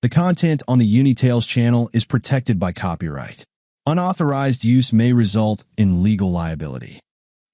The content on the Untold Tales channel is protected by copyright. Unauthorized use may result in legal liability.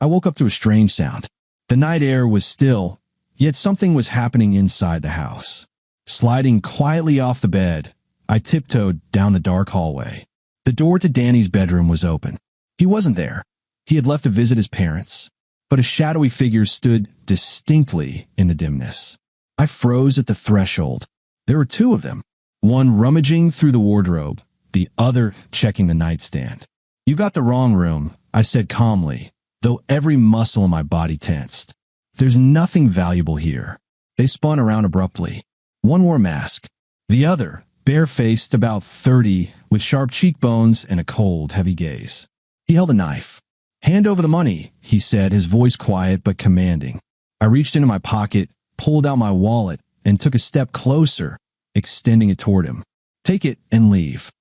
I woke up to a strange sound. The night air was still, yet something was happening inside the house. Sliding quietly off the bed, I tiptoed down the dark hallway. The door to Danny's bedroom was open. He wasn't there. He had left to visit his parents, but a shadowy figure stood distinctly in the dimness. I froze at the threshold. There were two of them, one rummaging through the wardrobe, the other checking the nightstand. "You got the wrong room," I said calmly, though every muscle in my body tensed. "There's nothing valuable here." They spun around abruptly. One wore a mask. The other, bare-faced, about 30, with sharp cheekbones and a cold, heavy gaze. He held a knife. "Hand over the money," he said, his voice quiet but commanding. I reached into my pocket, pulled out my wallet, and took a step closer, extending it toward him. "Take it and leave."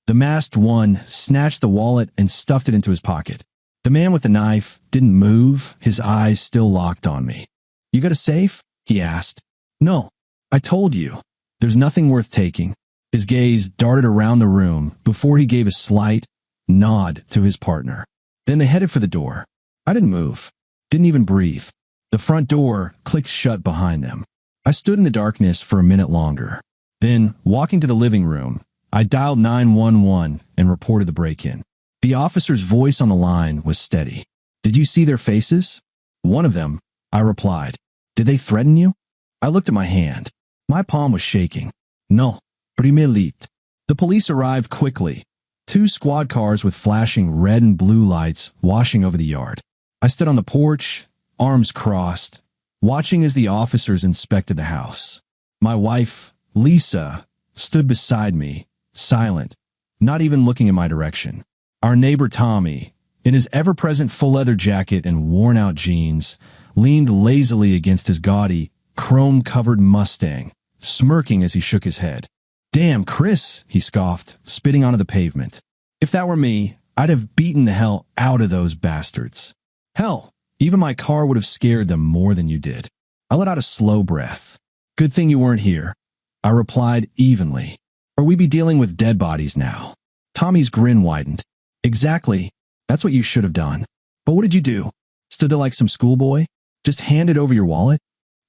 The masked one snatched the wallet and stuffed it into his pocket. The man with the knife didn't move, his eyes still locked on me. "You got a safe?" he asked. "No. I told you. There's nothing worth taking." His gaze darted around the room before he gave a slight nod to his partner. Then they headed for the door. I didn't move, didn't even breathe. The front door clicked shut behind them. I stood in the darkness for a minute longer. Then, walking to the living room, I dialed 911 and reported the break-in. The officer's voice on the line was steady. "Did you see their faces?" "One of them," I replied. "Did they threaten you?" I looked at my hand. My palm was shaking. "No, primelit." The police arrived quickly. 2 squad cars with flashing red and blue lights washing over the yard. I stood on the porch, arms crossed, watching as the officers inspected the house. My wife, Lisa, stood beside me, silent, not even looking in my direction. Our neighbor Tommy, in his ever-present full-leather jacket and worn-out jeans, leaned lazily against his gaudy, chrome-covered Mustang, smirking as he shook his head. "Damn, Chris," he scoffed, spitting onto the pavement. "If that were me, I'd have beaten the hell out of those bastards. Hell, even my car would have scared them more than you did." I let out a slow breath. "Good thing you weren't here," I replied evenly. "Or we'd be dealing with dead bodies now." Tommy's grin widened. "Exactly. That's what you should have done. But what did you do? Stood there like some schoolboy? Just handed over your wallet?"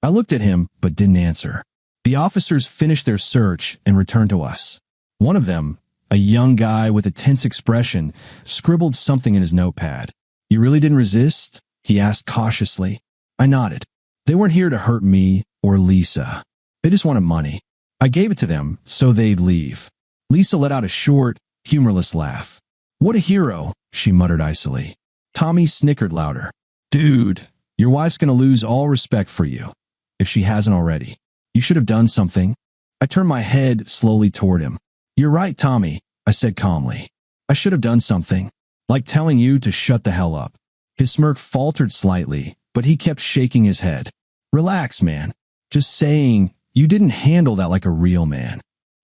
I looked at him, but didn't answer. The officers finished their search and returned to us. One of them, a young guy with a tense expression, scribbled something in his notepad. "You really didn't resist?" he asked cautiously. I nodded. They weren't here to hurt me or Lisa. They just wanted money. I gave it to them so they'd leave. Lisa let out a short, humorless laugh. "What a hero," she muttered icily. Tommy snickered louder. "Dude, your wife's gonna lose all respect for you, if she hasn't already. You should have done something." I turned my head slowly toward him. "You're right, Tommy," I said calmly. "I should have done something, like telling you to shut the hell up." His smirk faltered slightly, but he kept shaking his head. "Relax, man. Just saying, you didn't handle that like a real man."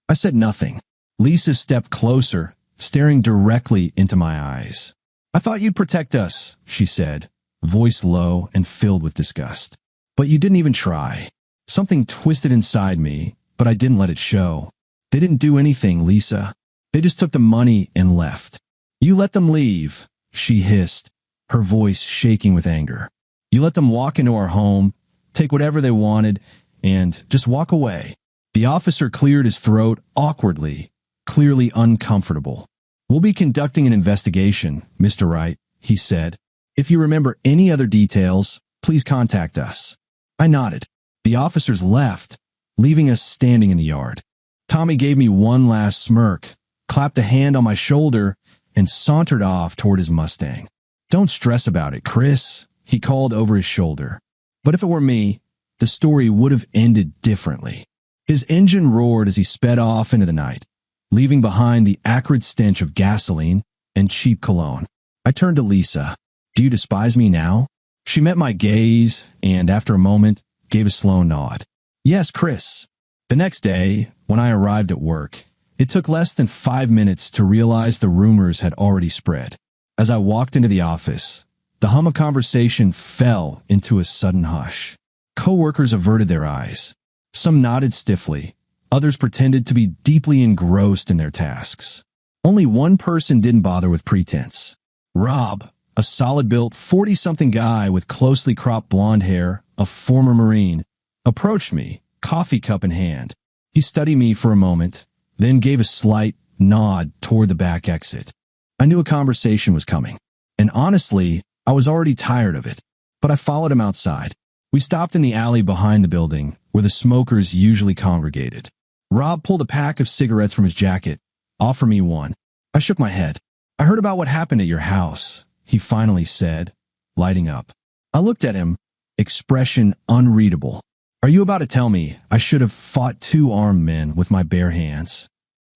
I said nothing. Lisa stepped closer, staring directly into my eyes. "I thought you'd protect us," she said, voice low and filled with disgust. "But you didn't even try." Something twisted inside me, but I didn't let it show. "They didn't do anything, Lisa. They just took the money and left." "You let them leave," she hissed, her voice shaking with anger. "You let them walk into our home, take whatever they wanted, and just walk away." The officer cleared his throat awkwardly, clearly uncomfortable. "We'll be conducting an investigation, Mr. Wright," he said. "If you remember any other details, please contact us." I nodded. The officers left, leaving us standing in the yard. Tommy gave me one last smirk, clapped a hand on my shoulder, and sauntered off toward his Mustang. "Don't stress about it, Chris," he called over his shoulder. But if it were me, the story would have ended differently. His engine roared as he sped off into the night, leaving behind the acrid stench of gasoline and cheap cologne. I turned to Lisa. "Do you despise me now?" She met my gaze and, after a moment, gave a slow nod. "Yes, Chris." The next day, when I arrived at work, it took less than 5 minutes to realize the rumors had already spread. As I walked into the office, the hum of conversation fell into a sudden hush. Coworkers averted their eyes. Some nodded stiffly, Others pretended to be deeply engrossed in their tasks. Only one person didn't bother with pretense. Rob, a solid-built 40-something guy with closely cropped blonde hair, a former Marine, approached me, coffee cup in hand. He studied me for a moment, then gave a slight nod toward the back exit. I knew a conversation was coming, and honestly, I was already tired of it, but I followed him outside. We stopped in the alley behind the building, where the smokers usually congregated. Rob pulled a pack of cigarettes from his jacket, offered me one. I shook my head. "I heard about what happened at your house," he finally said, lighting up. I looked at him, expression unreadable. "Are you about to tell me I should have fought 2 armed men with my bare hands?"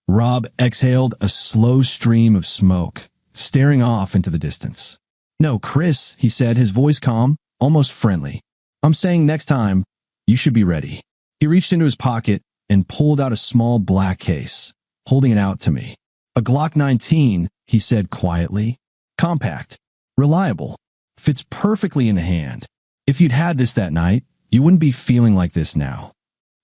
Rob exhaled a slow stream of smoke, staring off into the distance. "No, Chris," he said, his voice calm, almost friendly. "I'm saying next time, you should be ready." He reached into his pocket and pulled out a small black case, holding it out to me. "A Glock 19, he said quietly. "Compact, reliable, fits perfectly in the hand. If you'd had this that night, you wouldn't be feeling like this now."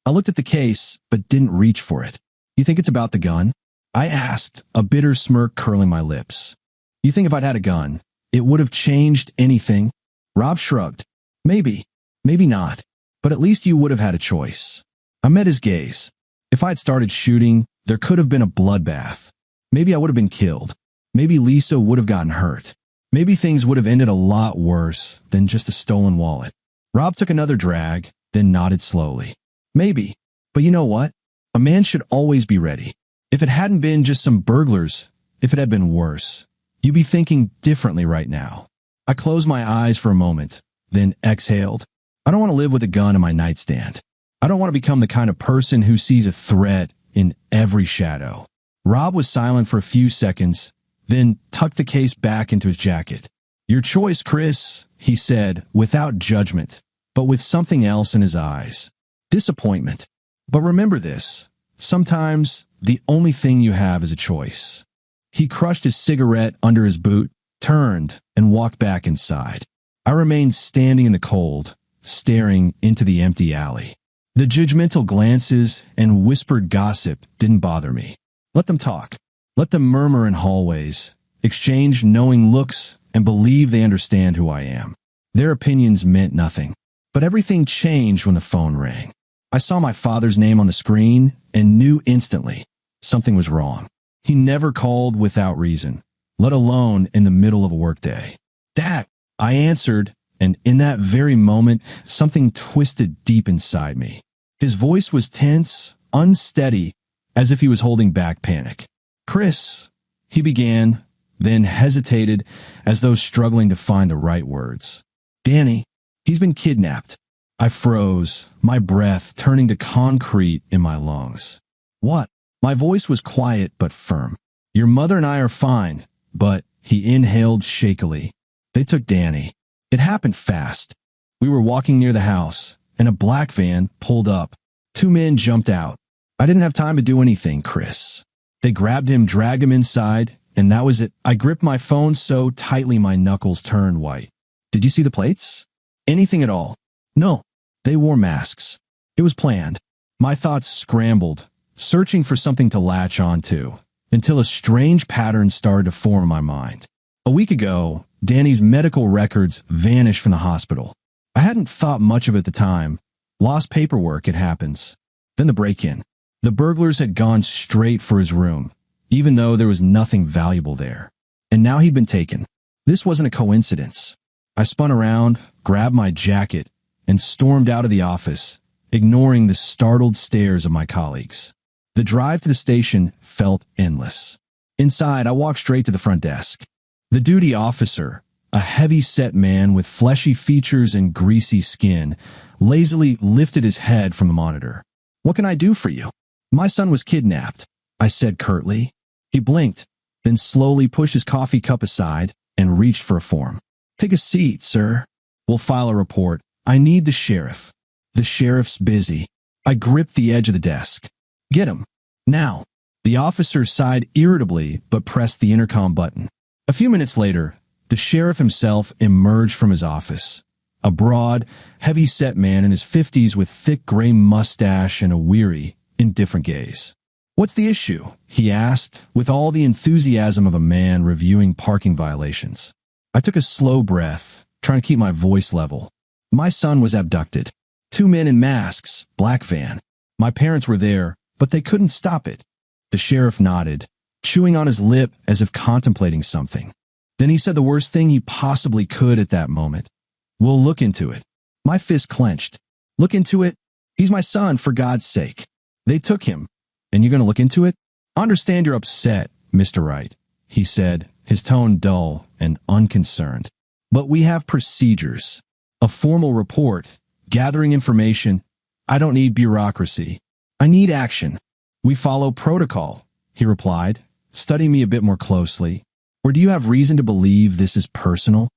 I looked at the case, but didn't reach for it. "You think it's about the gun?" I asked, a bitter smirk curling my lips. "You think if I'd had a gun, it would have changed anything?" Rob shrugged. "Maybe, maybe not, but at least you would have had a choice." I met his gaze. If I'd started shooting, there could have been a bloodbath. Maybe I would have been killed. Maybe Lisa would have gotten hurt. Maybe things would have ended a lot worse than just a stolen wallet. Rob took another drag, then nodded slowly. "Maybe, but you know what? A man should always be ready. If it hadn't been just some burglars, if it had been worse, you'd be thinking differently right now." I closed my eyes for a moment, then exhaled. I don't want to live with a gun in my nightstand. I don't want to become the kind of person who sees a threat in every shadow. Rob was silent for a few seconds, then tucked the case back into his jacket. "Your choice, Chris," he said, without judgment, but with something else in his eyes. Disappointment. "But remember this, sometimes the only thing you have is a choice." He crushed his cigarette under his boot, turned, and walked back inside. I remained standing in the cold, staring into the empty alley. The judgmental glances and whispered gossip didn't bother me. Let them talk. Let them murmur in hallways, exchange knowing looks, and believe they understand who I am. Their opinions meant nothing. But everything changed when the phone rang. I saw my father's name on the screen and knew instantly something was wrong. He never called without reason, let alone in the middle of a workday. "Dad," I answered, and in that very moment, something twisted deep inside me. His voice was tense, unsteady, as if he was holding back panic. "Chris," he began, then hesitated as though struggling to find the right words. "Danny, he's been kidnapped." I froze, my breath turning to concrete in my lungs. "What?" My voice was quiet but firm. "Your mother and I are fine," but he inhaled shakily. "They took Danny. It happened fast. We were walking near the house, and a black van pulled up. 2 men jumped out. I didn't have time to do anything, Chris. They grabbed him, dragged him inside, and that was it." I gripped my phone so tightly my knuckles turned white. "Did you see the plates? Anything at all?" "No. They wore masks. It was planned." My thoughts scrambled, searching for something to latch onto, until a strange pattern started to form in my mind. A week ago, Danny's medical records vanished from the hospital. I hadn't thought much of it at the time. Lost paperwork, it happens. Then the break-in. The burglars had gone straight for his room, even though there was nothing valuable there. And now he'd been taken. This wasn't a coincidence. I spun around, grabbed my jacket, and stormed out of the office, ignoring the startled stares of my colleagues. The drive to the station felt endless. Inside, I walked straight to the front desk. The duty officer, a heavy-set man with fleshy features and greasy skin, lazily lifted his head from the monitor. "What can I do for you?" "My son was kidnapped," I said curtly. He blinked, then slowly pushed his coffee cup aside and reached for a form. "Take a seat, sir. We'll file a report. I need the sheriff." "The sheriff's busy." I gripped the edge of the desk. "Get him. Now." The officer sighed irritably but pressed the intercom button. A few minutes later, the sheriff himself emerged from his office. A broad, heavy-set man in his 50s with thick gray mustache and a weary, in different gaze. "What's the issue?" he asked, with all the enthusiasm of a man reviewing parking violations. I took a slow breath, trying to keep my voice level. "My son was abducted. 2 men in masks, black van. My parents were there, but they couldn't stop it." The sheriff nodded, chewing on his lip as if contemplating something. Then he said the worst thing he possibly could at that moment. "We'll look into it." My fist clenched. "Look into it? He's my son, for God's sake. They took him. And you're going to look into it?" "I understand you're upset, Mr. Wright," he said, his tone dull and unconcerned. "But we have procedures. A formal report, gathering information. I don't need bureaucracy. I need action." "We follow protocol," he replied, studying me a bit more closely. "Or do you have reason to believe this is personal?"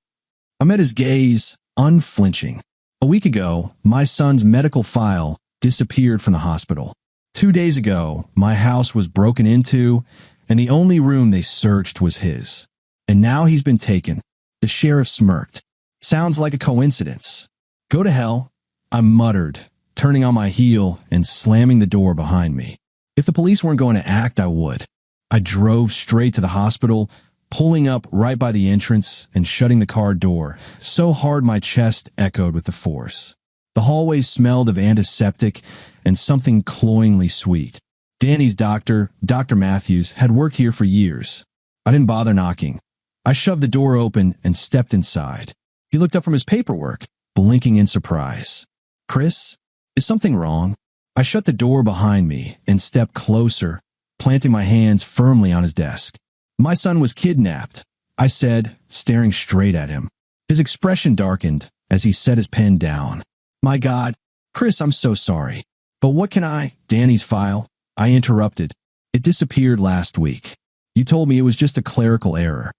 I met his gaze, unflinching. "A week ago, my son's medical file disappeared from the hospital. 2 days ago, my house was broken into, and the only room they searched was his. And now he's been taken." The sheriff smirked. "Sounds like a coincidence." "Go to hell," I muttered, turning on my heel and slamming the door behind me. If the police weren't going to act, I would. I drove straight to the hospital, pulling up right by the entrance and shutting the car door, so hard my chest echoed with the force. The hallway smelled of antiseptic and something cloyingly sweet. Danny's doctor, Dr. Matthews, had worked here for years. I didn't bother knocking. I shoved the door open and stepped inside. He looked up from his paperwork, blinking in surprise. "Chris, is something wrong?" I shut the door behind me and stepped closer, planting my hands firmly on his desk. "My son was kidnapped," I said, staring straight at him. His expression darkened as he set his pen down. "My God, Chris, I'm so sorry. But what can Danny's file?" I interrupted. "It disappeared last week. You told me it was just a clerical error."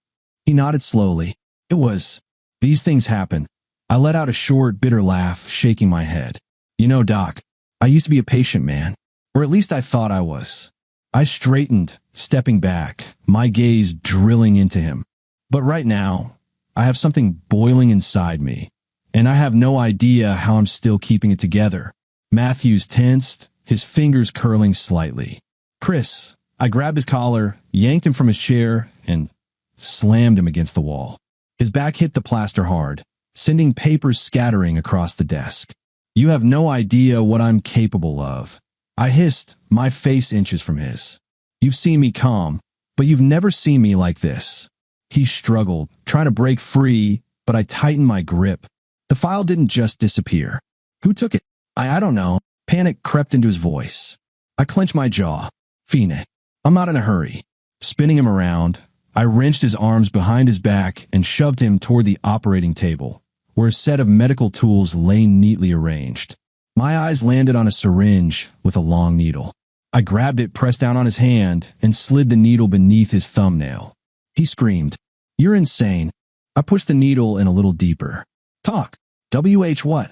He nodded slowly. "It was. These things happen." I let out a short, bitter laugh, shaking my head. "You know, Doc, I used to be a patient man. Or at least I thought I was." I straightened, stepping back, my gaze drilling into him. "But right now, I have something boiling inside me, and I have no idea how I'm still keeping it together." Matthews tensed, his fingers curling slightly. "Chris," I grabbed his collar, yanked him from his chair, and slammed him against the wall. His back hit the plaster hard, sending papers scattering across the desk. "You have no idea what I'm capable of," I hissed, my face inches from his. "You've seen me calm, but you've never seen me like this." He struggled, trying to break free, but I tightened my grip. "The file didn't just disappear. Who took it?" I don't know." Panic crept into his voice. I clenched my jaw. "Fine. I'm not in a hurry." Spinning him around, I wrenched his arms behind his back and shoved him toward the operating table, where a set of medical tools lay neatly arranged. My eyes landed on a syringe with a long needle. I grabbed it, pressed down on his hand, and slid the needle beneath his thumbnail. He screamed, "You're insane." I pushed the needle in a little deeper. "Talk. WH what?"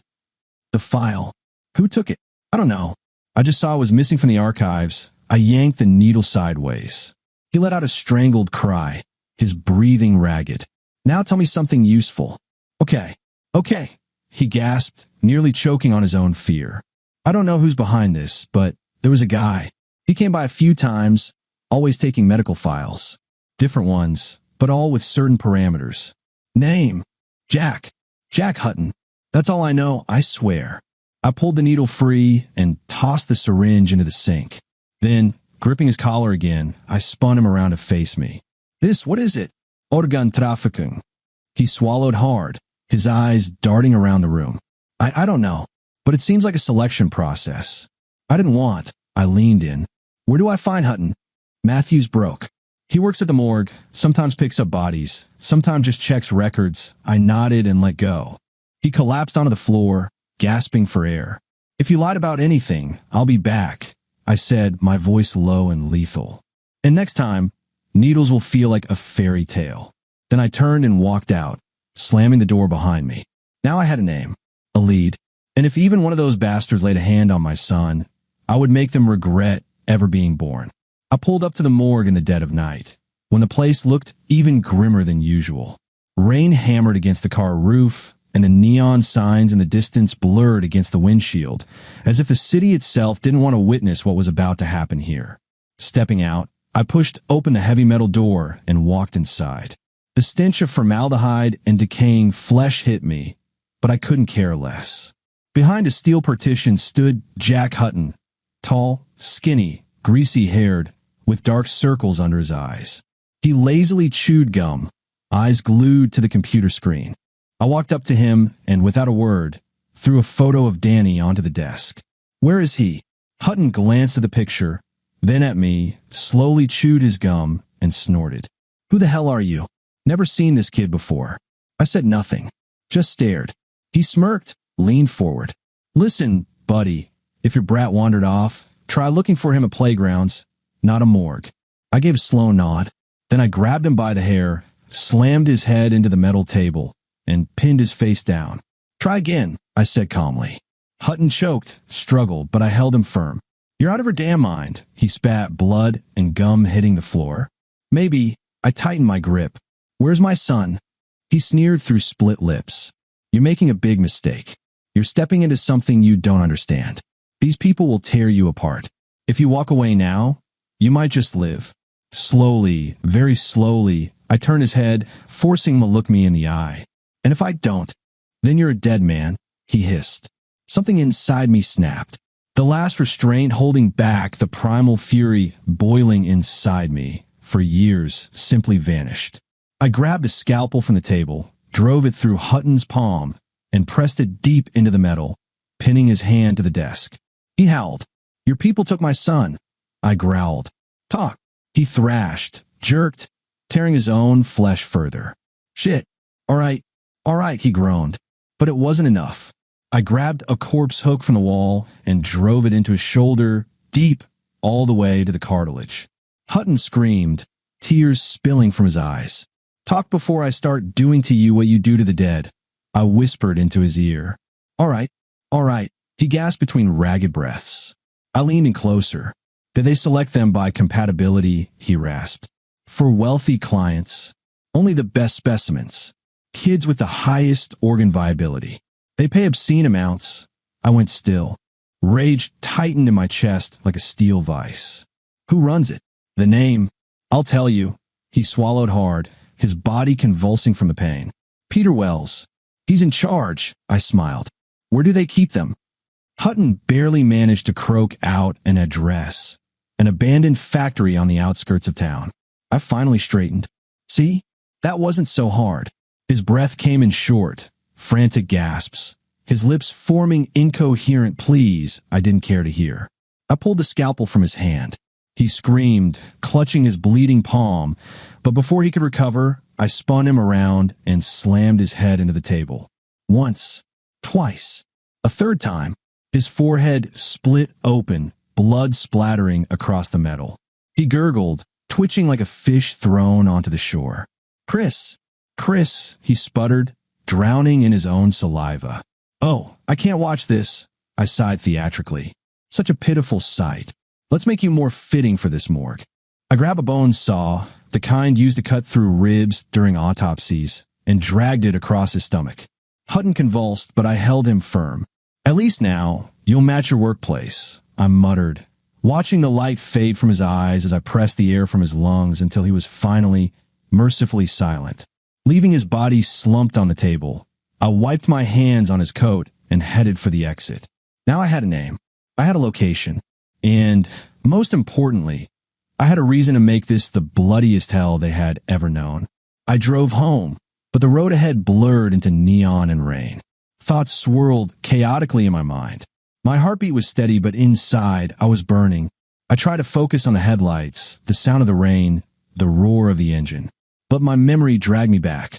"The file. Who took it?" "I don't know. I just saw it was missing from the archives." I yanked the needle sideways. He let out a strangled cry, his breathing ragged. "Now tell me something useful." Okay, he gasped, nearly choking on his own fear. "I don't know who's behind this, but there was a guy. He came by a few times, always taking medical files. Different ones, but all with certain parameters. Name, Jack Hutton. That's all I know, I swear." I pulled the needle free and tossed the syringe into the sink. Then, gripping his collar again, I spun him around to face me. What is it?" "Organ trafficking." He swallowed hard, his eyes darting around the room. I don't know, but it seems like a selection process." I leaned in. "Where do I find Hutton?" "Matthews broke. He works at the morgue, sometimes picks up bodies, sometimes just checks records." I nodded and let go. He collapsed onto the floor, gasping for air. "If you lied about anything, I'll be back," I said, my voice low and lethal. "And next time, needles will feel like a fairy tale." Then I turned and walked out, slamming the door behind me. Now I had a name, a lead, and if even one of those bastards laid a hand on my son, I would make them regret ever being born. I pulled up to the morgue in the dead of night, when the place looked even grimmer than usual. Rain hammered against the car roof, and the neon signs in the distance blurred against the windshield, as if the city itself didn't want to witness what was about to happen here. Stepping out, I pushed open the heavy metal door and walked inside. The stench of formaldehyde and decaying flesh hit me, but I couldn't care less. Behind a steel partition stood Jack Hutton, tall, skinny, greasy-haired, with dark circles under his eyes. He lazily chewed gum, eyes glued to the computer screen. I walked up to him and, without a word, threw a photo of Danny onto the desk. "Where is he?" Hutton glanced at the picture, then at me, slowly chewed his gum, and snorted. "Who the hell are you? Never seen this kid before." I said nothing, just stared. He smirked, leaned forward. "Listen, buddy, if your brat wandered off, try looking for him at playgrounds, not a morgue." I gave a slow nod. Then I grabbed him by the hair, slammed his head into the metal table, and pinned his face down. "Try again," I said calmly. Hutton choked, struggled, but I held him firm. "You're out of your damn mind," he spat, blood and gum hitting the floor. "Maybe." I tightened my grip. "Where's my son?" He sneered through split lips. "You're making a big mistake. You're stepping into something you don't understand. These people will tear you apart. If you walk away now, you might just live." Slowly, very slowly, I turned his head, forcing him to look me in the eye. "And if I don't, then you're a dead man," he hissed. Something inside me snapped. The last restraint holding back the primal fury boiling inside me for years simply vanished. I grabbed a scalpel from the table, drove it through Hutton's palm, and pressed it deep into the metal, pinning his hand to the desk. He howled. "Your people took my son." I growled. "Talk." He thrashed, jerked, tearing his own flesh further. "Shit. All right, he groaned. But it wasn't enough. I grabbed a corpse hook from the wall and drove it into his shoulder, deep, all the way to the cartilage. Hutton screamed, tears spilling from his eyes. "Talk before I start doing to you what you do to the dead," I whispered into his ear. All right, he gasped between ragged breaths. I leaned in closer. "Did they select them by compatibility?" he rasped. "For wealthy clients, only the best specimens. Kids with the highest organ viability. They pay obscene amounts." I went still. Rage tightened in my chest like a steel vise. "Who runs it?" "The name. I'll tell you." He swallowed hard, his body convulsing from the pain. "Peter Wells. He's in charge," I smiled. "Where do they keep them?" Hutton barely managed to croak out an address. An abandoned factory on the outskirts of town. I finally straightened. "See? That wasn't so hard." His breath came in short, frantic gasps, his lips forming incoherent pleas I didn't care to hear. I pulled the scalpel from his hand. He screamed, clutching his bleeding palm, but before he could recover, I spun him around and slammed his head into the table. Once, twice, a third time, his forehead split open, blood splattering across the metal. He gurgled, twitching like a fish thrown onto the shore. Chris, he sputtered, drowning in his own saliva. "Oh, I can't watch this," I sighed theatrically. "Such a pitiful sight. Let's make you more fitting for this morgue." I grabbed a bone saw, the kind used to cut through ribs during autopsies, and dragged it across his stomach. Hutton convulsed, but I held him firm. "At least now, you'll match your workplace," I muttered, watching the light fade from his eyes as I pressed the air from his lungs until he was finally, mercifully silent. Leaving his body slumped on the table, I wiped my hands on his coat and headed for the exit. Now I had a name. I had a location. And, most importantly, I had a reason to make this the bloodiest hell they had ever known. I drove home, but the road ahead blurred into neon and rain. Thoughts swirled chaotically in my mind. My heartbeat was steady, but inside, I was burning. I tried to focus on the headlights, the sound of the rain, the roar of the engine. But my memory dragged me back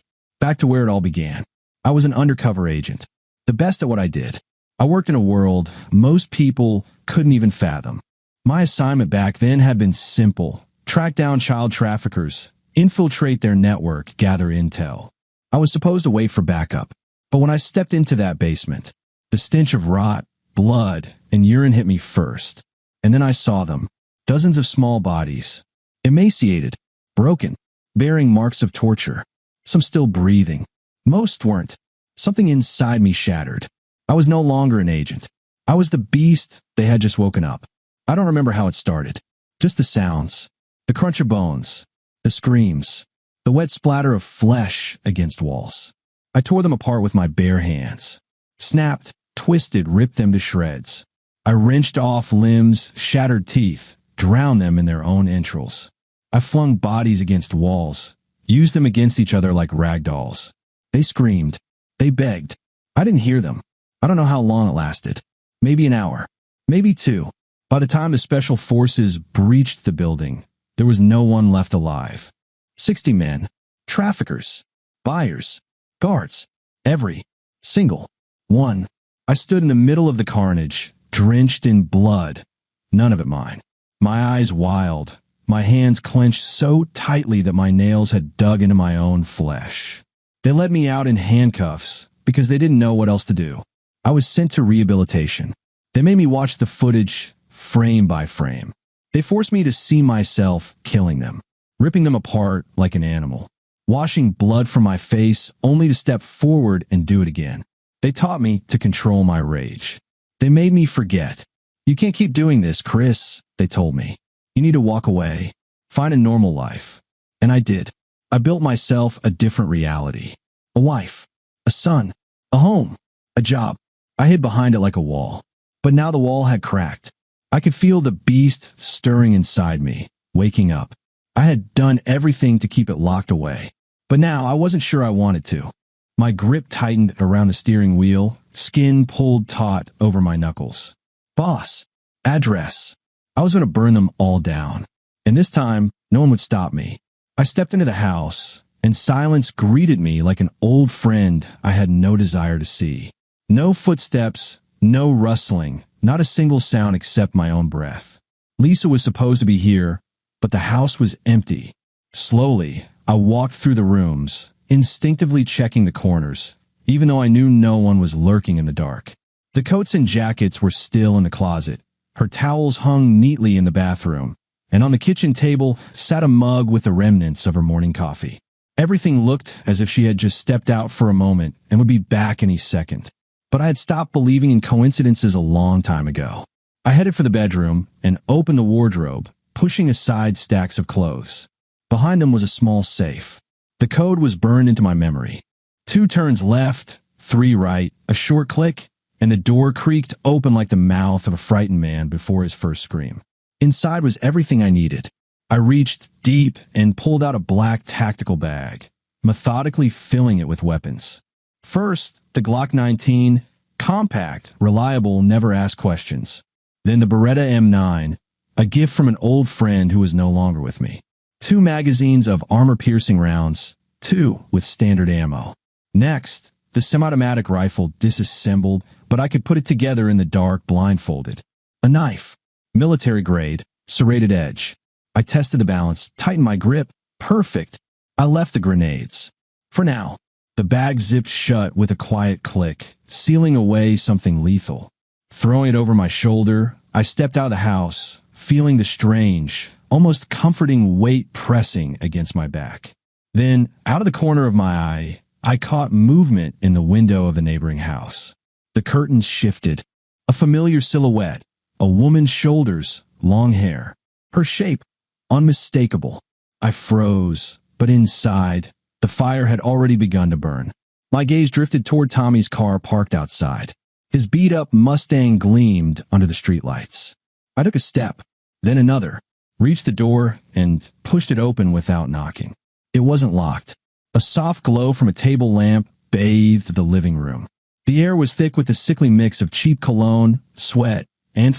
to where it all began. I was an undercover agent, the best at what I did. I worked in a world most people couldn't even fathom. My assignment back then had been simple: track down child traffickers, infiltrate their network, gather intel. I was supposed to wait for backup. But when I stepped into that basement, the stench of rot, blood, and urine hit me first. And then I saw them. Dozens of small bodies. Emaciated. Broken. Bearing marks of torture. Some still breathing. Most weren't. Something inside me shattered. I was no longer an agent. I was the beast they had just woken up. I don't remember how it started. Just the sounds, the crunch of bones, the screams, the wet splatter of flesh against walls. I tore them apart with my bare hands. Snapped, twisted, ripped them to shreds. I wrenched off limbs, shattered teeth, drowned them in their own entrails. I flung bodies against walls, used them against each other like rag dolls. They screamed. They begged. I didn't hear them. I don't know how long it lasted. Maybe an hour. Maybe 2. By the time the special forces breached the building, there was no one left alive. 60 men. Traffickers. Buyers. Guards. Every single one. I stood in the middle of the carnage, drenched in blood. None of it mine. My eyes wild. My hands clenched so tightly that my nails had dug into my own flesh. They let me out in handcuffs because they didn't know what else to do. I was sent to rehabilitation. They made me watch the footage frame by frame. They forced me to see myself killing them, ripping them apart like an animal, washing blood from my face only to step forward and do it again. They taught me to control my rage. They made me forget. You can't keep doing this, Chris, they told me. You need to walk away, find a normal life. And I did. I built myself a different reality. A wife, a son, a home, a job. I hid behind it like a wall. But now the wall had cracked. I could feel the beast stirring inside me, waking up. I had done everything to keep it locked away. But now I wasn't sure I wanted to. My grip tightened around the steering wheel, skin pulled taut over my knuckles. Boss, address. I was going to burn them all down. And this time, no one would stop me. I stepped into the house, and silence greeted me like an old friend I had no desire to see. No footsteps, no rustling, not a single sound except my own breath. Lisa was supposed to be here, but the house was empty. Slowly, I walked through the rooms, instinctively checking the corners, even though I knew no one was lurking in the dark. The coats and jackets were still in the closet. Her towels hung neatly in the bathroom, and on the kitchen table sat a mug with the remnants of her morning coffee. Everything looked as if she had just stepped out for a moment and would be back any second. But I had stopped believing in coincidences a long time ago. I headed for the bedroom and opened the wardrobe, pushing aside stacks of clothes. Behind them was a small safe. The code was burned into my memory. 2 turns left, 3 right, a short click, and the door creaked open like the mouth of a frightened man before his first scream. Inside was everything I needed. I reached deep and pulled out a black tactical bag, methodically filling it with weapons. First, the Glock 19, compact, reliable, never asked questions. Then the Beretta M9, a gift from an old friend who was no longer with me. 2 magazines of armor-piercing rounds, 2 with standard ammo. Next, the semi-automatic rifle disassembled, but I could put it together in the dark blindfolded. A knife, military grade, serrated edge. I tested the balance, tightened my grip. Perfect. I left the grenades. For now, the bag zipped shut with a quiet click, sealing away something lethal. Throwing it over my shoulder, I stepped out of the house, feeling the strange, almost comforting weight pressing against my back. Then, out of the corner of my eye, I caught movement in the window of the neighboring house. The curtains shifted. A familiar silhouette, a woman's shoulders, long hair. Her shape, unmistakable. I froze, but inside, the fire had already begun to burn. My gaze drifted toward Tommy's car parked outside. His beat-up Mustang gleamed under the streetlights. I took a step, then another, reached the door, and pushed it open without knocking. It wasn't locked. A soft glow from a table lamp bathed the living room. The air was thick with a sickly mix of cheap cologne, sweat, and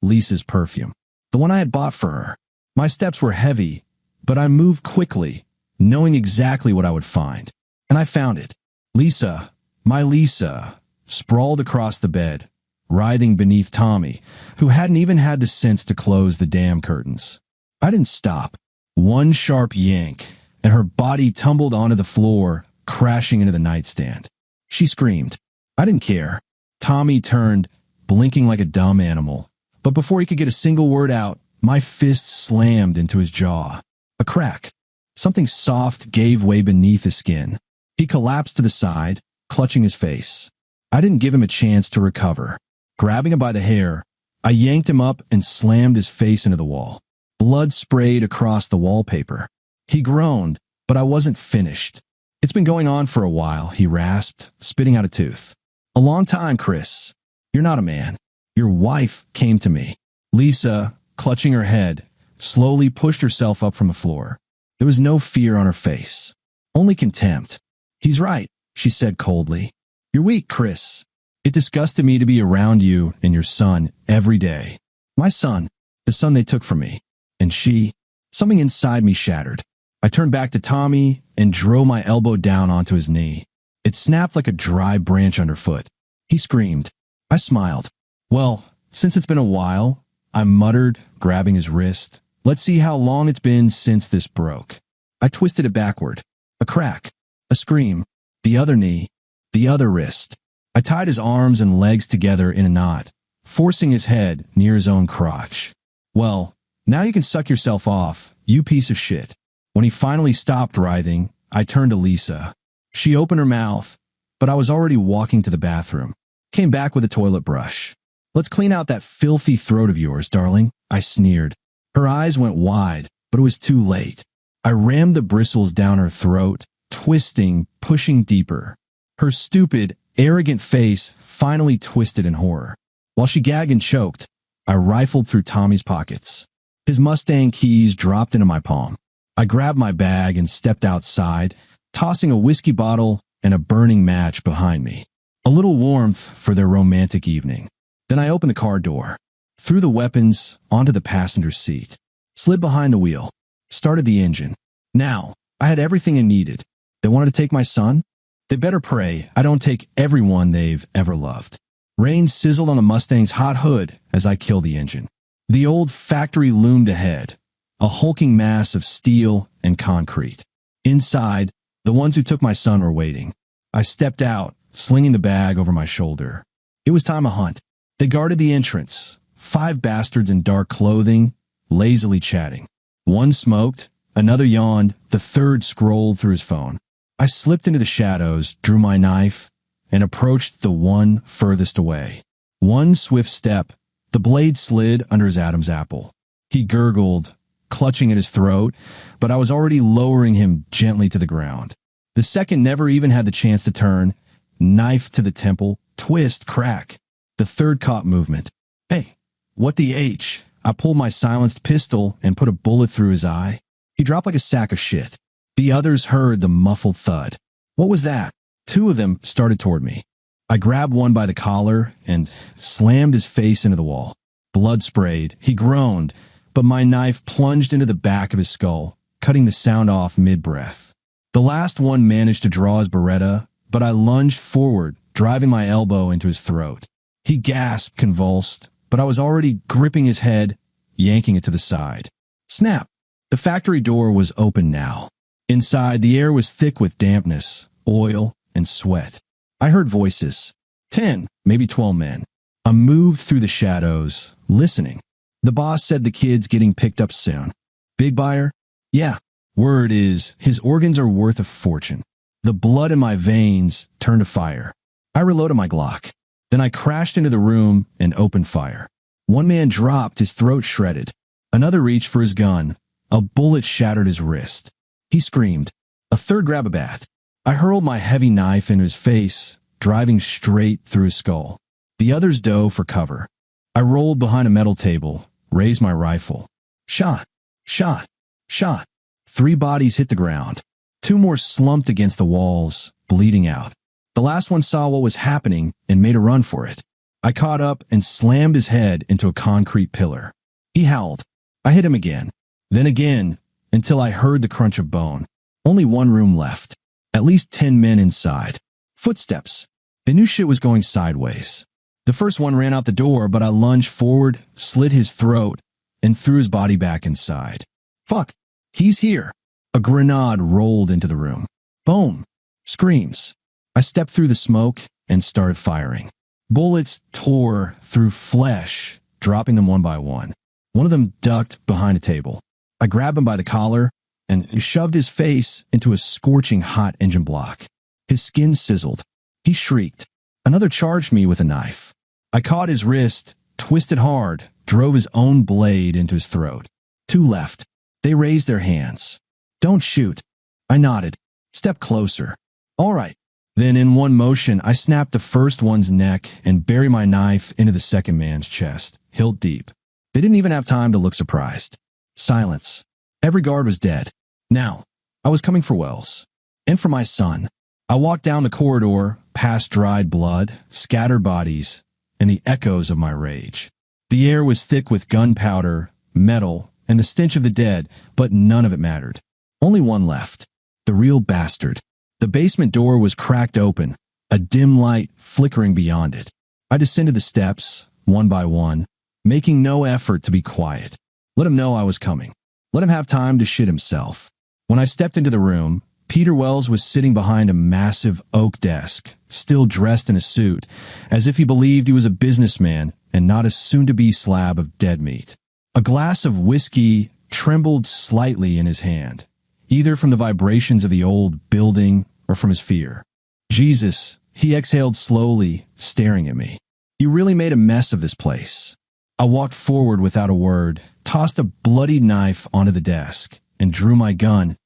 Lisa's perfume. The one I had bought for her. My steps were heavy, but I moved quickly, knowing exactly what I would find. And I found it. Lisa, my Lisa, sprawled across the bed, writhing beneath Tommy, who hadn't even had the sense to close the damn curtains. I didn't stop. One sharp yank, and her body tumbled onto the floor, crashing into the nightstand. She screamed. I didn't care. Tommy turned, blinking like a dumb animal. But before he could get a single word out, my fist slammed into his jaw. A crack. Something soft gave way beneath his skin. He collapsed to the side, clutching his face. I didn't give him a chance to recover. Grabbing him by the hair, I yanked him up and slammed his face into the wall. Blood sprayed across the wallpaper. He groaned, but I wasn't finished. "It's been going on for a while," he rasped, spitting out a tooth. "A long time, Chris. You're not a man. Your wife came to me." Lisa, clutching her head, slowly pushed herself up from the floor. There was no fear on her face, only contempt. "He's right," she said coldly. "You're weak, Chris. It disgusted me to be around you and your son every day. My son, the son they took from me. And she..." Something inside me shattered. I turned back to Tommy and drove my elbow down onto his knee. It snapped like a dry branch underfoot. He screamed. I smiled. "Well, since it's been a while," I muttered, grabbing his wrist. "Let's see how long it's been since this broke." I twisted it backward. A crack. A scream. The other knee. The other wrist. I tied his arms and legs together in a knot, forcing his head near his own crotch. "Well, now you can suck yourself off, you piece of shit." When he finally stopped writhing, I turned to Lisa. She opened her mouth, but I was already walking to the bathroom. Came back with a toilet brush. "Let's clean out that filthy throat of yours, darling," I sneered. Her eyes went wide, but it was too late. I rammed the bristles down her throat, twisting, pushing deeper. Her stupid, arrogant face finally twisted in horror. While she gagged and choked, I rifled through Tommy's pockets. His Mustang keys dropped into my palm. I grabbed my bag and stepped outside, tossing a whiskey bottle and a burning match behind me. A little warmth for their romantic evening. Then I opened the car door, threw the weapons onto the passenger seat, slid behind the wheel, started the engine. Now, I had everything I needed. They wanted to take my son? They better pray I don't take everyone they've ever loved. Rain sizzled on the Mustang's hot hood as I killed the engine. The old factory loomed ahead, a hulking mass of steel and concrete. Inside, the ones who took my son were waiting. I stepped out, slinging the bag over my shoulder. It was time to hunt. They guarded the entrance, 5 bastards in dark clothing, lazily chatting. One smoked, another yawned, the third scrolled through his phone. I slipped into the shadows, drew my knife, and approached the one furthest away. One swift step, the blade slid under his Adam's apple. He gurgled, clutching at his throat, but I was already lowering him gently to the ground. The second never even had the chance to turn. Knife to the temple, twist, crack. The third caught movement. "Hey, what the H?" I pulled my silenced pistol and put a bullet through his eye. He dropped like a sack of shit. The others heard the muffled thud. What was that? 2 of them started toward me. I grabbed one by the collar and slammed his face into the wall. Blood sprayed. He groaned, but my knife plunged into the back of his skull, cutting the sound off mid-breath. The last one managed to draw his Beretta, but I lunged forward, driving my elbow into his throat. He gasped, convulsed, but I was already gripping his head, yanking it to the side. Snap! The factory door was open now. Inside, the air was thick with dampness, oil, and sweat. I heard voices. 10, maybe 12 men. I moved through the shadows, listening. The boss said the kid's getting picked up soon. Big buyer? Yeah. Word is, his organs are worth a fortune. The blood in my veins turned to fire. I reloaded my Glock. Then I crashed into the room and opened fire. One man dropped, his throat shredded. Another reached for his gun. A bullet shattered his wrist. He screamed. A third grabbed a bat. I hurled my heavy knife into his face, driving straight through his skull. The others dove for cover. I rolled behind a metal table, raised my rifle. Shot, shot, shot. 3 bodies hit the ground. 2 more slumped against the walls, bleeding out. The last one saw what was happening and made a run for it. I caught up and slammed his head into a concrete pillar. He howled. I hit him again, then again, until I heard the crunch of bone. Only one room left. At least 10 men inside. Footsteps. They knew shit was going sideways. The first one ran out the door, but I lunged forward, slit his throat, and threw his body back inside. Fuck. He's here. A grenade rolled into the room. Boom. Screams. I stepped through the smoke and started firing. Bullets tore through flesh, dropping them one by one. One of them ducked behind a table. I grabbed him by the collar and shoved his face into a scorching hot engine block. His skin sizzled. He shrieked. Another charged me with a knife. I caught his wrist, twisted hard, drove his own blade into his throat. Two left. They raised their hands. Don't shoot. I nodded. Step closer. All right. Then in one motion, I snapped the first one's neck and buried my knife into the second man's chest, hilt deep. They didn't even have time to look surprised. Silence. Every guard was dead. Now, I was coming for Wells. And for my son. I walked down the corridor, past dried blood, scattered bodies, and the echoes of my rage. The air was thick with gunpowder, metal, and the stench of the dead, but none of it mattered. Only one left. The real bastard. The basement door was cracked open, a dim light flickering beyond it. I descended the steps, one by one, making no effort to be quiet. Let him know I was coming. Let him have time to shit himself. When I stepped into the room, Peter Wells was sitting behind a massive oak desk, still dressed in a suit, as if he believed he was a businessman and not a soon-to-be slab of dead meat. A glass of whiskey trembled slightly in his hand, either from the vibrations of the old building or from his fear. Jesus, he exhaled slowly, staring at me. You really made a mess of this place. I walked forward without a word, tossed a bloodied knife onto the desk, and drew my gun,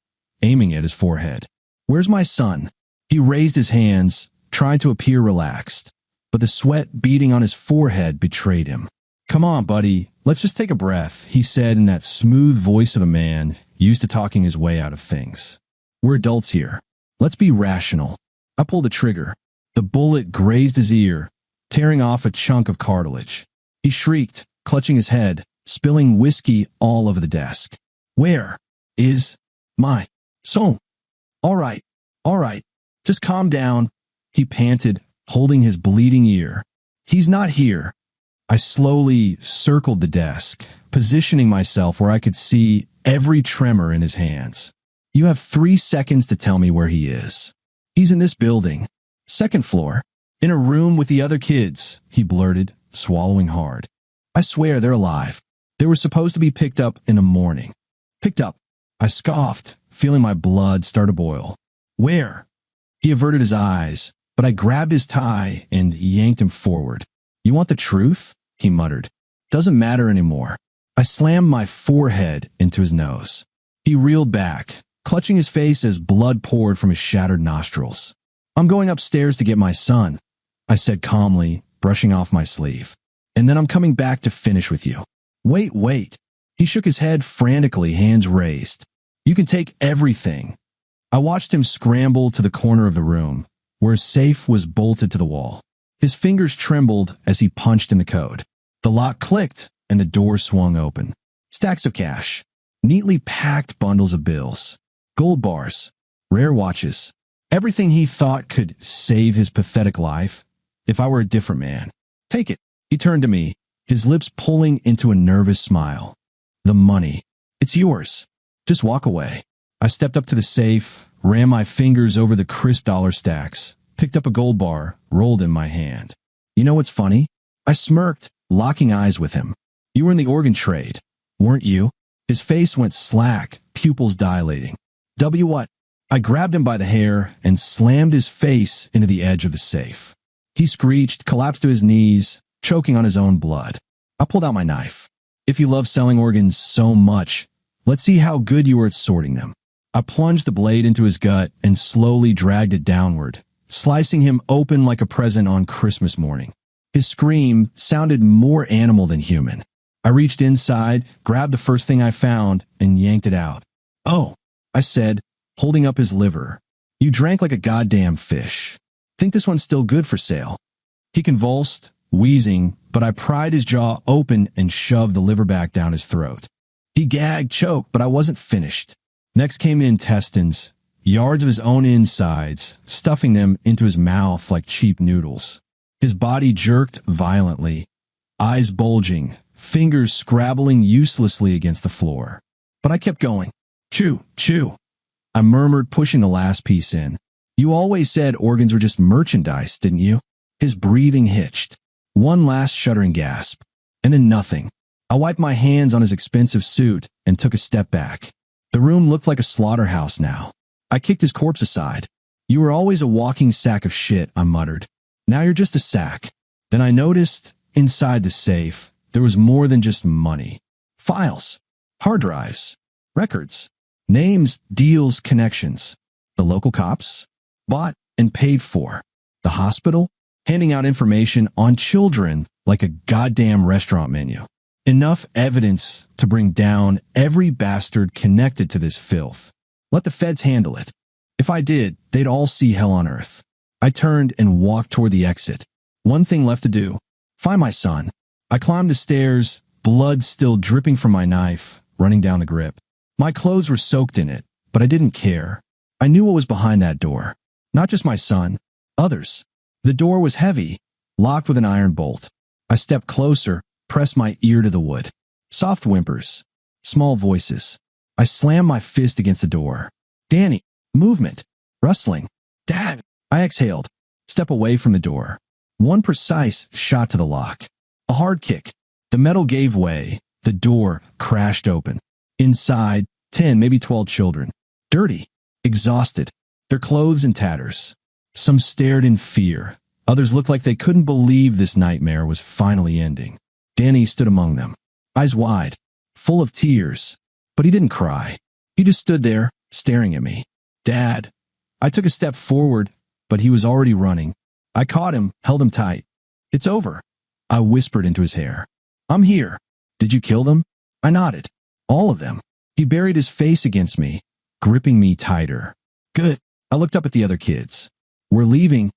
aiming at his forehead. Where's my son? He raised his hands, trying to appear relaxed, but the sweat beading on his forehead betrayed him. Come on, buddy, let's just take a breath, he said in that smooth voice of a man used to talking his way out of things. We're adults here. Let's be rational. I pulled the trigger. The bullet grazed his ear, tearing off a chunk of cartilage. He shrieked, clutching his head, spilling whiskey all over the desk. Where is my son? All right, just calm down, he panted, holding his bleeding ear. He's not here. I slowly circled the desk, positioning myself where I could see every tremor in his hands. You have 3 seconds to tell me where he is. He's in this building. 2nd floor. In a room with the other kids, he blurted, swallowing hard. I swear they're alive. They were supposed to be picked up in the morning. Picked up. I scoffed, feeling my blood start to boil. Where? He averted his eyes, but I grabbed his tie and yanked him forward. You want the truth? He muttered. Doesn't matter anymore. I slammed my forehead into his nose. He reeled back, clutching his face as blood poured from his shattered nostrils. I'm going upstairs to get my son, I said calmly, brushing off my sleeve. And then I'm coming back to finish with you. Wait. He shook his head frantically, hands raised. You can take everything. I watched him scramble to the corner of the room, where a safe was bolted to the wall. His fingers trembled as he punched in the code. The lock clicked, and the door swung open. Stacks of cash, neatly packed bundles of bills, gold bars, rare watches, everything he thought could save his pathetic life if I were a different man. Take it. He turned to me, his lips pulling into a nervous smile. The money. It's yours. Just walk away. I stepped up to the safe, ran my fingers over the crisp dollar stacks, picked up a gold bar, rolled in my hand. You know what's funny? I smirked, locking eyes with him. You were in the organ trade, weren't you? His face went slack, pupils dilating. What? I grabbed him by the hair and slammed his face into the edge of the safe. He screeched, collapsed to his knees, choking on his own blood. I pulled out my knife. If you love selling organs so much, let's see how good you are at sorting them. I plunged the blade into his gut and slowly dragged it downward, slicing him open like a present on Christmas morning. His scream sounded more animal than human. I reached inside, grabbed the first thing I found, and yanked it out. Oh, I said, holding up his liver. You drank like a goddamn fish. Think this one's still good for sale? He convulsed, wheezing, but I pried his jaw open and shoved the liver back down his throat. He gagged, choked, but I wasn't finished. Next came the intestines, yards of his own insides, stuffing them into his mouth like cheap noodles. His body jerked violently, eyes bulging, fingers scrabbling uselessly against the floor. But I kept going. Chew, I murmured, pushing the last piece in. You always said organs were just merchandise, didn't you? His breathing hitched. One last shuddering gasp, and then nothing. I wiped my hands on his expensive suit and took a step back. The room looked like a slaughterhouse now. I kicked his corpse aside. You were always a walking sack of shit, I muttered. Now you're just a sack. Then I noticed, inside the safe, there was more than just money. Files, hard drives, records, names, deals, connections. The local cops, bought and paid for. The hospital, handing out information on children like a goddamn restaurant menu. Enough evidence to bring down every bastard connected to this filth. Let the feds handle it. If I did, they'd all see hell on earth. I turned and walked toward the exit. One thing left to do. Find my son. I climbed the stairs, blood still dripping from my knife, running down the grip. My clothes were soaked in it, but I didn't care. I knew what was behind that door. Not just my son, others. The door was heavy, locked with an iron bolt. I stepped closer, pressed my ear to the wood. Soft whimpers, small voices. I slammed my fist against the door. Danny, movement, rustling. Dad, I exhaled. Step away from the door. One precise shot to the lock. A hard kick. The metal gave way. The door crashed open. Inside, 10, maybe 12 children. Dirty, exhausted, their clothes in tatters. Some stared in fear. Others looked like they couldn't believe this nightmare was finally ending. Danny stood among them, eyes wide, full of tears. But he didn't cry. He just stood there, staring at me. Dad. I took a step forward, but he was already running. I caught him, held him tight. It's over. I whispered into his hair. I'm here. Did you kill them? I nodded. All of them. He buried his face against me, gripping me tighter. Good. I looked up at the other kids. We're leaving,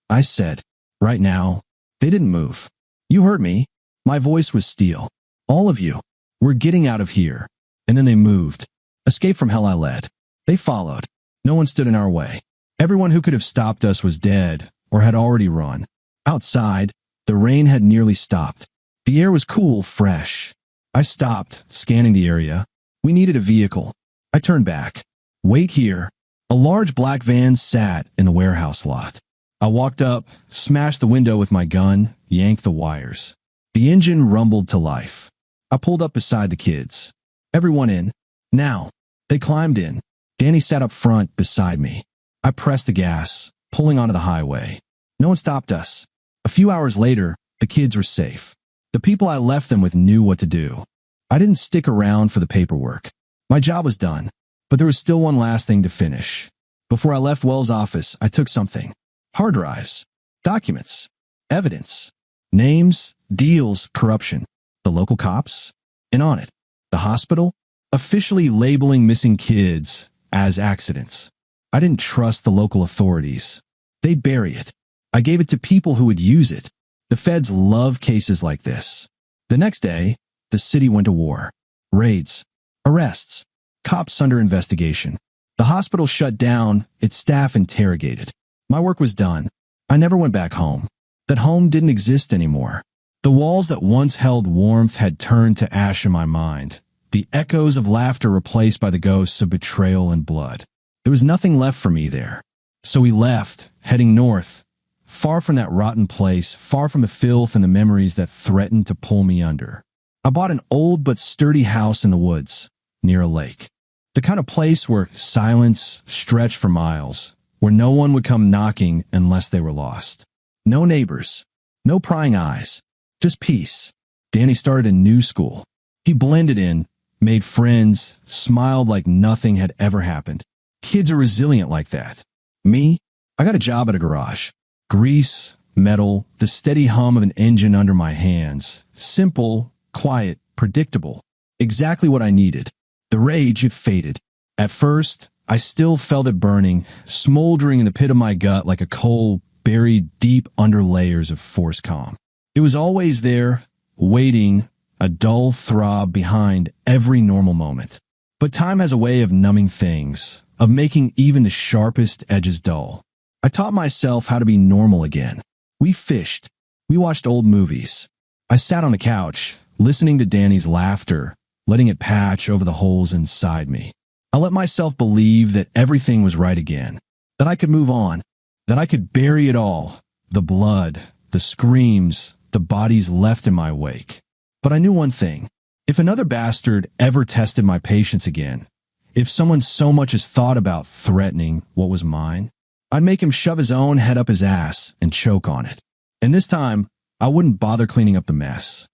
I said. Right now. They didn't move. You heard me. My voice was steel. All of you. We're getting out of here. And then they moved. Escape from hell I led. They followed. No one stood in our way. Everyone who could have stopped us was dead or had already run. Outside, the rain had nearly stopped. The air was cool, fresh. I stopped, scanning the area. We needed a vehicle. I turned back. Wait here. A large black van sat in the warehouse lot. I walked up, smashed the window with my gun, yanked the wires. The engine rumbled to life. I pulled up beside the kids. Everyone in. Now. They climbed in. Danny sat up front beside me. I pressed the gas, pulling onto the highway. No one stopped us. A few hours later, the kids were safe. The people I left them with knew what to do. I didn't stick around for the paperwork. My job was done, but there was still one last thing to finish. Before I left Wells' office, I took something. Hard drives, documents, evidence, names, deals, corruption, the local cops, and on it, the hospital, officially labeling missing kids as accidents. I didn't trust the local authorities. They'd bury it. I gave it to people who would use it. The feds love cases like this. The next day, the city went to war. Raids, arrests, cops under investigation. The hospital shut down, its staff interrogated. My work was done. I never went back home. That home didn't exist anymore. The walls that once held warmth had turned to ash in my mind. The echoes of laughter replaced by the ghosts of betrayal and blood. There was nothing left for me there. So we left, heading north, far from that rotten place, far from the filth and the memories that threatened to pull me under. I bought an old but sturdy house in the woods, near a lake. The kind of place where silence stretched for miles, where no one would come knocking unless they were lost. No neighbors, no prying eyes, just peace. Danny started a new school. He blended in, made friends, smiled like nothing had ever happened. Kids are resilient like that. Me? I got a job at a garage. Grease, metal, the steady hum of an engine under my hands. Simple, quiet, predictable. Exactly what I needed. The rage, it faded. At first, I still felt it burning, smoldering in the pit of my gut like a coal buried deep under layers of forced calm. It was always there, waiting, a dull throb behind every normal moment. But time has a way of numbing things, of making even the sharpest edges dull. I taught myself how to be normal again. We fished. We watched old movies. I sat on the couch, listening to Danny's laughter, letting it patch over the holes inside me. I let myself believe that everything was right again, that I could move on, that I could bury it all, the blood, the screams, the bodies left in my wake. But I knew one thing. If another bastard ever tested my patience again, if someone so much as thought about threatening what was mine, I'd make him shove his own head up his ass and choke on it. And this time, I wouldn't bother cleaning up the mess.